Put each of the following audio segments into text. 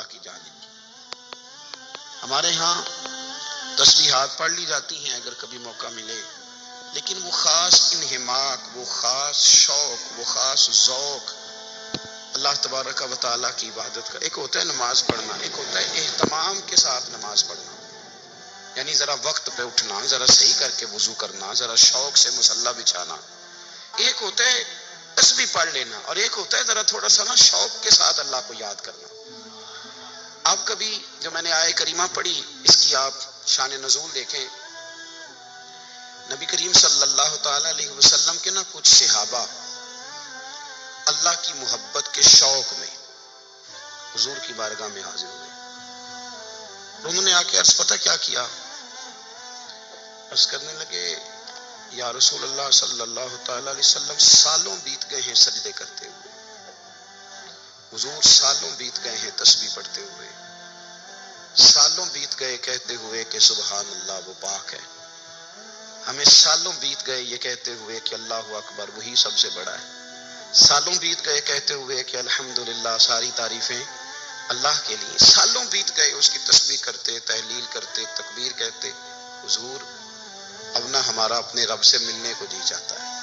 اللہ کی جانب۔ ہمارے ہاں تسبیحات پڑھ لی جاتی ہیں اگر کبھی موقع ملے، لیکن وہ خاص انہماک، وہ خاص شوق، وہ خاص ذوق اللہ تبارک و تعالیٰ کی عبادت کا، ایک ہوتا ہے نماز پڑھنا، ایک ہوتا ہے اہتمام کے ساتھ نماز پڑھنا، یعنی ذرا وقت پہ اٹھنا، ذرا صحیح کر کے وضو کرنا، ذرا شوق سے مصلی بچھانا۔ ایک ہوتا ہے تسبیح پڑھ لینا، اور ایک ہوتا ہے ذرا تھوڑا سا نا شوق کے ساتھ اللہ کو یاد کرنا۔ آپ کبھی جو میں نے آیہ کریمہ پڑھی اس کی آپ شان نزول دیکھیں، نبی کریم صلی اللہ تعالی علیہ وسلم کے نا کچھ صحابہ اللہ کی محبت کے شوق میں حضور کی بارگاہ میں حاضر ہوئے۔ انہوں نے آ کے عرض پتہ کیا کیا؟ عرض کرنے لگے یا رسول اللہ صلی اللہ تعالی علیہ وسلم، سالوں بیت گئے ہیں سجدے کرتے ہوئے، حضور سالوں بیت گئے ہیں تسبیح پڑھتے ہوئے، سالوں بیت گئے کہتے ہوئے کہ سبحان اللہ وہ پاک ہے، ہمیں سالوں بیت گئے یہ کہتے ہوئے کہ اللہ اکبر وہی سب سے بڑا ہے، سالوں بیت گئے کہتے ہوئے کہ الحمدللہ ساری تعریفیں اللہ کے لیے، سالوں بیت گئے اس کی تسبیح کرتے، تحلیل کرتے، تکبیر کہتے۔ حضور اب نہ ہمارا اپنے رب سے ملنے کو جی چاہتا ہے،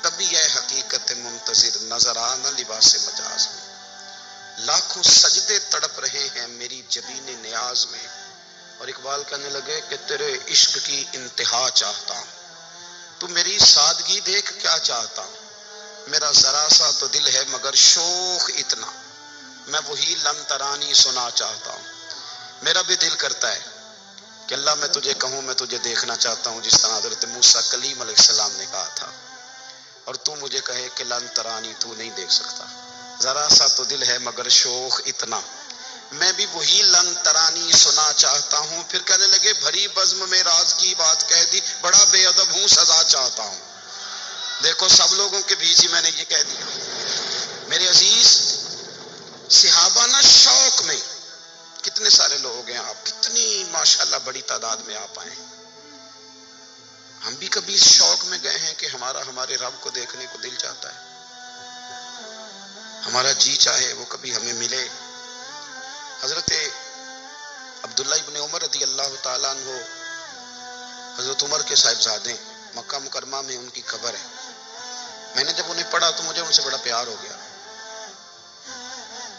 تبھی یہ حقیقت منتظر نظر آنا لباس مجاز میں، لاکھوں سجدے تڑپ رہے ہیں میری جبین نیاز میں، اور اقبال کہنے لگے کہ تیرے عشق کی انتہا چاہتا ہوں، تو میری سادگی دیکھ کیا چاہتا ہوں، میرا ذرا سا تو دل ہے مگر شوق اتنا، میں وہی لن ترانی سنا چاہتا ہوں۔ میرا بھی دل کرتا ہے کہ اللہ میں تجھے کہوں میں تجھے دیکھنا چاہتا ہوں، جس طرح حضرت موسیٰ کلیم علیہ السلام نے کہا تھا، اور تو مجھے کہے کہ لن ترانی تو نہیں دیکھ سکتا، ذرا سا تو دل ہے مگر شوق اتنا، میں بھی وہی لن ترانی سنا چاہتا ہوں۔ پھر کہنے لگے بھری بزم میں راز کی بات کہہ دی، بڑا بے ادب ہوں سزا چاہتا ہوں۔ دیکھو سب لوگوں کے بیچ ہی میں نے یہ کہہ دیا۔ میرے عزیز صحابہ نا شوق میں، کتنے سارے لوگ ہیں آپ، کتنی ماشاءاللہ بڑی تعداد میں آپ آئے، ہم بھی کبھی اس شوق میں گئے ہیں کہ ہمارے رب کو دیکھنے کو دل چاہتا ہے، ہمارا جی چاہے وہ کبھی ہمیں ملے۔ حضرت عبداللہ ابن عمر رضی اللہ تعالیٰ عنہ، حضرت عمر کے صاحبزادے، مکہ مکرمہ میں ان کی قبر ہے، میں نے جب انہیں پڑھا تو مجھے ان سے بڑا پیار ہو گیا،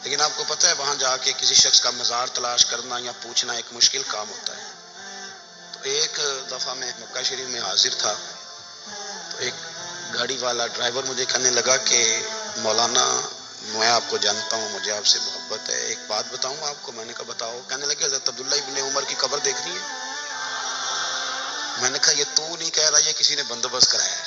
لیکن آپ کو پتہ ہے وہاں جا کے کسی شخص کا مزار تلاش کرنا یا پوچھنا ایک مشکل کام ہوتا ہے۔ تو ایک دفعہ میں مکہ شریف میں حاضر تھا، تو ایک گاڑی والا ڈرائیور مجھے کہنے لگا کہ مولانا میں آپ کو جانتا ہوں، مجھے آپ سے محبت ہے، ایک بات بتاؤں آپ کو؟ میں نے کہا بتاؤ۔ کہنے لگے حضرت عبداللہ ابن عمر کی قبر دیکھنی ہے؟ میں نے کہا یہ تو نہیں کہہ رہا، یہ کسی نے بندوبست کرایا ہے،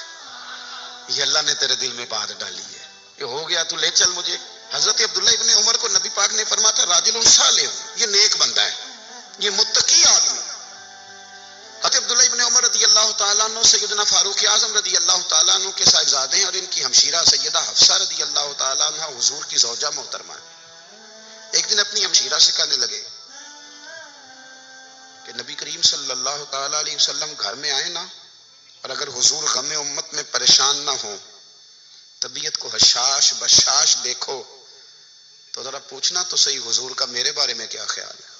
یہ اللہ نے تیرے دل میں بات ڈالی ہے، یہ ہو گیا تو لے چل مجھے۔ حضرت عبداللہ ابن عمر کو نبی پاک نے فرمایا راجل صالح، یہ نیک بندہ ہے، یہ متقی آدمی۔ حضرت عبداللہ ابن عمر رضی اللہ تعالیٰ عنہ سیدنا فاروق اعظم رضی اللہ تعالیٰ عنہ کے صاحبزادے ہیں، اور ان کی ہمشیرہ سیدہ حفصہ رضی اللہ تعالیٰ عنہ حضور کی زوجہ محترمہ ہے۔ ایک دن اپنی ہمشیرہ سے کہنے لگے کہ نبی کریم صلی اللہ تعالیٰ علیہ وسلم گھر میں آئے نا، اور اگر حضور غم امت میں پریشان نہ ہوں، طبیعت کو حشاش بشاش دیکھو، تو ذرا پوچھنا تو صحیح حضور کا میرے بارے میں کیا خیال ہے،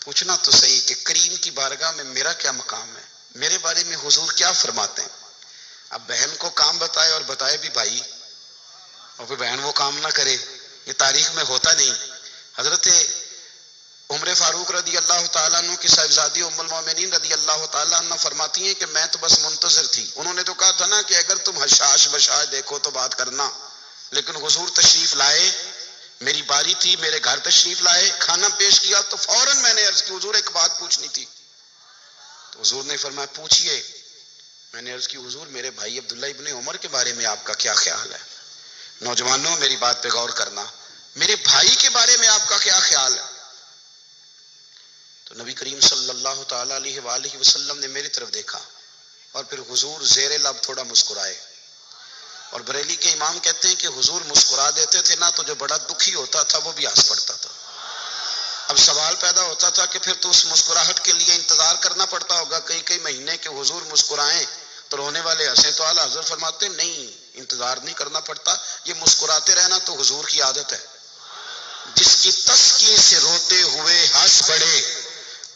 پوچھنا تو صحیح کہ کریم کی بارگاہ میں میرا کیا مقام ہے، میرے بارے میں حضور کیا فرماتے ہیں۔ اب بہن کو کام بتائے، اور بتائے بھی بھائی، اور پھر بہن وہ کام نہ کرے، یہ تاریخ میں ہوتا نہیں۔ حضرت عمر فاروق رضی اللہ تعالیٰ عنہ کی صاحبزادی ام المومنین رضی اللہ تعالیٰ عنہ فرماتی ہیں کہ میں تو بس منتظر تھی، انہوں نے تو کہا تھا نا کہ اگر تم حشاش بشاش دیکھو تو بات کرنا، لیکن حضور تشریف لائے، میری باری تھی، میرے گھر تشریف لائے، کھانا پیش کیا، تو فوراً میں نے عرض کی حضور ایک بات پوچھنی تھی، تو حضور نے فرمایا پوچھئے۔ میں نے عرض کی حضور میرے بھائی عبداللہ ابن عمر کے بارے میں آپ کا کیا خیال ہے؟ نوجوانوں میری بات پہ غور کرنا، میرے بھائی کے بارے میں آپ کا کیا خیال ہے؟ تو نبی کریم صلی اللہ تعالیٰ علیہ وآلہ وسلم نے میری طرف دیکھا، اور پھر حضور زیر لب تھوڑا مسکرائے، اور بریلی کے امام کہتے ہیں کہ حضور مسکرا دیتے تھے نا تو جو بڑا دکھی ہوتا تھا وہ بھی ہنس پڑتا تھا۔ اب سوال پیدا ہوتا تھا کہ پھر تو اس مسکراہٹ کے لیے انتظار کرنا پڑتا ہوگا کئی مہینے کہ حضور مسکرائیں تو رونے والے ہنسیں، تو اعلیٰ حضرت فرماتے نہیں، انتظار نہیں کرنا پڑتا، یہ مسکراتے رہنا تو حضور کی عادت ہے، جس کی تسکین سے روتے ہوئے ہنس پڑے،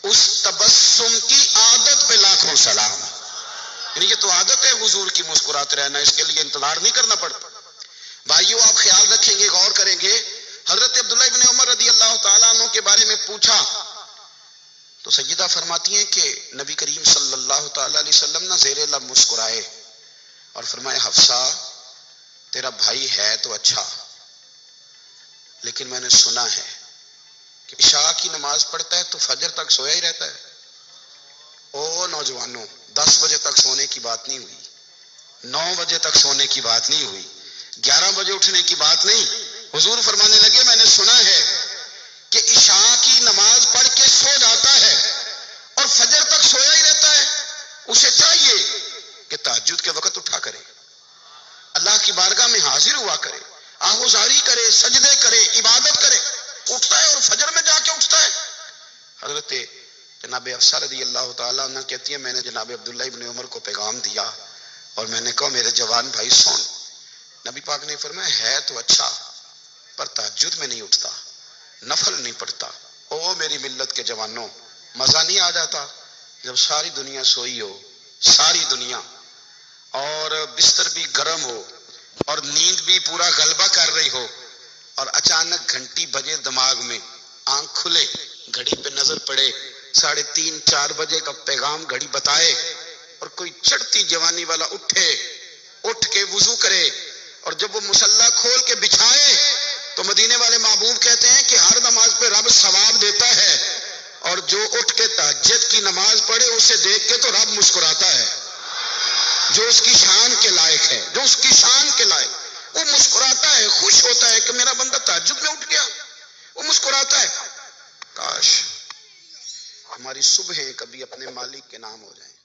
اس تبسم کی عادت پہ لاکھوں سلام۔ یعنی یہ تو عادت ہے حضور کی مسکراتے رہنا، اس کے لیے انتظار نہیں کرنا پڑتا۔ بھائیو آپ خیال رکھیں گے، غور کریں گے، حضرت عبداللہ ابن عمر رضی اللہ تعالیٰ عنہ کے بارے میں پوچھا تو سیدہ فرماتی ہیں کہ نبی کریم صلی اللہ تعالیٰ علیہ وسلم نہ زیر لب مسکرائے اور فرمائے حفصہ تیرا بھائی ہے تو اچھا، لیکن میں نے سنا ہے کہ عشاء کی نماز پڑھتا ہے تو فجر تک سویا ہی رہتا ہے۔ او نوجوانوں، 10 بجے تک سونے کی بات نہیں ہوئی، 9 بجے تک سونے کی بات نہیں ہوئی، 11 بجے اٹھنے کی بات نہیں۔ حضور فرمانے لگے میں نے سنا ہے کہ عشاء کی نماز پڑھ کے سو جاتا ہے اور فجر تک سویا ہی رہتا ہے، اسے چاہیے کہ تہجد کے وقت اٹھا کرے، اللہ کی بارگاہ میں حاضر ہوا کرے، آہوزاری کرے، سجدے کرے، عبادت کرے، اٹھتا ہے اور فجر میں جا کے اٹھتا ہے۔ حضرت جناب حفصہ رضی اللہ تعالیٰ عنہ کہتی ہے میں نے جناب عبداللہ ابن عمر کو پیغام دیا اور میں نے کہا میرے جوان بھائی سن، نبی پاک نے فرمایا ہے تو اچھا پر تہجد میں نہیں اٹھتا، نفل نہیں پڑھتا۔ او میری ملت کے جوانوں، مزہ نہیں آ جاتا جب ساری دنیا سوئی ہو، ساری دنیا، اور بستر بھی گرم ہو اور نیند بھی پورا غلبہ کر رہی ہو، اور اچانک گھنٹی بجے دماغ میں، آنکھ کھلے، گھڑی پہ نظر پڑے، 3:30 4 بجے کا پیغام گھڑی بتائے، اور کوئی چڑھتی جوانی والا اٹھ کے وضو کرے، اور جب وہ مصلی کھول کے بچھائے تو مدینے والے محبوب کہتے ہیں کہ ہر نماز پہ رب ثواب دیتا ہے، اور جو اٹھ کے تہجد کی نماز پڑھے اسے دیکھ کے تو رب مسکراتا ہے، جو اس کی شان کے لائق ہے، جو اس کی شان کے لائق، وہ مسکراتا ہے، خوش ہوتا ہے کہ میرا بندہ تہجد میں اٹھ گیا، وہ مسکراتا ہے۔ کاش ہماری صبحیں کبھی اپنے مالک کے نام ہو جائیں۔